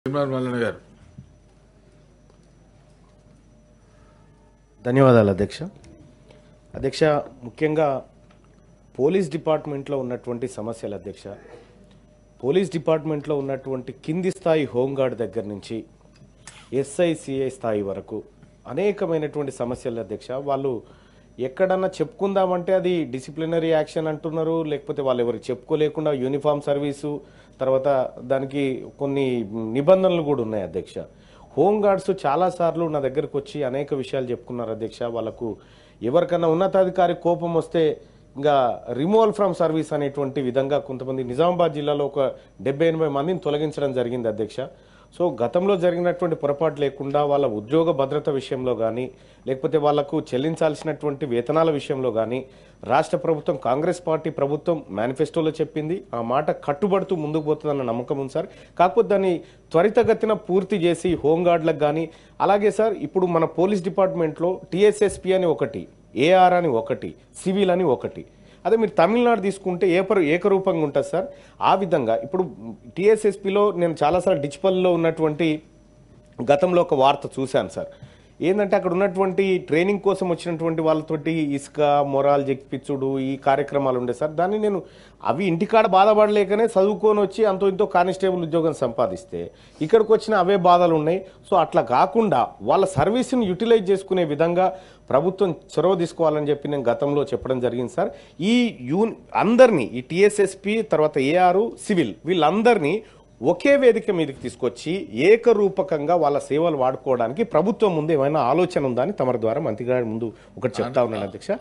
ఇమ్రాన్ మల్లన్న గారు. ధన్యవాదాలు అధ్యక్ష. అధ్యక్ష, ముఖ్యంగా పోలీస్ డిపార్ట్మెంట్లో ఉన్నటువంటి సమస్యలు అధ్యక్ష, పోలీస్ డిపార్ట్మెంట్లో ఉన్నటువంటి కింది స్థాయి హోంగార్డ్ దగ్గర నుంచి ఎస్ఐసిఐ స్థాయి వరకు అనేకమైనటువంటి సమస్యలు అధ్యక్ష. వాళ్ళు ఎక్కడన్నా చెప్పుకుందామంటే అది డిసిప్లినరీ యాక్షన్ అంటున్నారు, లేకపోతే వాళ్ళు ఎవరికి చెప్పుకోలేకుండా యూనిఫామ్ సర్వీసు, తర్వాత దానికి కొన్ని నిబంధనలు కూడా ఉన్నాయి అధ్యక్ష. హోంగార్డ్స్ చాలాసార్లు నా దగ్గరకు వచ్చి అనేక విషయాలు చెప్పుకున్నారు అధ్యక్ష. వాళ్ళకు ఎవరికన్నా ఉన్నతాధికారి కోపం వస్తే ఇంకా రిమూవల్ ఫ్రమ్ సర్వీస్ అనేటువంటి విధంగా కొంతమంది నిజామాబాద్ జిల్లాలో ఒక 70-80 మందిని తొలగించడం జరిగింది అధ్యక్ష. సో గతంలో జరిగినటువంటి పొరపాటు లేకుండా వాళ్ళ ఉద్యోగ భద్రత విషయంలో కానీ, లేకపోతే వాళ్లకు చెల్లించాల్సినటువంటి వేతనాల విషయంలో కానీ రాష్ట్ర ప్రభుత్వం, కాంగ్రెస్ పార్టీ ప్రభుత్వం మేనిఫెస్టోలో చెప్పింది, ఆ మాట కట్టుబడుతూ ముందుకు పోతుందన్న నమ్మకం ఉంది సార్. కాకపోతే దాన్ని త్వరితగతిన పూర్తి చేసి హోంగార్డులకు కానీ, అలాగే సార్ ఇప్పుడు మన పోలీస్ డిపార్ట్మెంట్లో టీఎస్ఎస్పీ అని ఒకటి, ఏఆర్ అని ఒకటి, సివిల్ అని ఒకటి, అదే మీరు తమిళనాడు తీసుకుంటే ఏకరూపంగా ఉంటుంది సార్. ఆ విధంగా ఇప్పుడు టీఎస్ఎస్పీలో నేను చాలాసార్లు డిచ్పల్లో ఉన్నటువంటి గతంలో ఒక వార్త చూశాను సార్. ఏంటంటే అక్కడ ఉన్నటువంటి ట్రైనింగ్ కోసం వచ్చినటువంటి వాళ్ళతోటి ఇసుక మొరాలు చెక్కిపించుడు ఈ కార్యక్రమాలు ఉండే సార్. దాన్ని నేను అవి ఇంటికాడ బాధపడలేకనే చదువుకొని వచ్చి అంతో ఇంతో కానిస్టేబుల్ ఉద్యోగం సంపాదిస్తే ఇక్కడికి వచ్చిన అవే బాధలు ఉన్నాయి. సో అట్లా కాకుండా వాళ్ళ సర్వీస్ని యూటిలైజ్ చేసుకునే విధంగా ప్రభుత్వం చొరవ తీసుకోవాలని చెప్పి నేను గతంలో చెప్పడం జరిగింది సార్. ఈ అందరినీ, ఈ టీఎస్ఎస్పీ తర్వాత ఏఆర్ సివిల్ వీళ్ళందరినీ ఒకే వేదిక మీదకి తీసుకొచ్చి ఏకరూపకంగా వాళ్ళ సేవలు వాడుకోవడానికి ప్రభుత్వం ముందు ఏమైనా ఆలోచన ఉందా అని తమరి ద్వారా మంత్రి గారి ముందు ఒకటి చెప్తా ఉన్నాను అధ్యక్ష.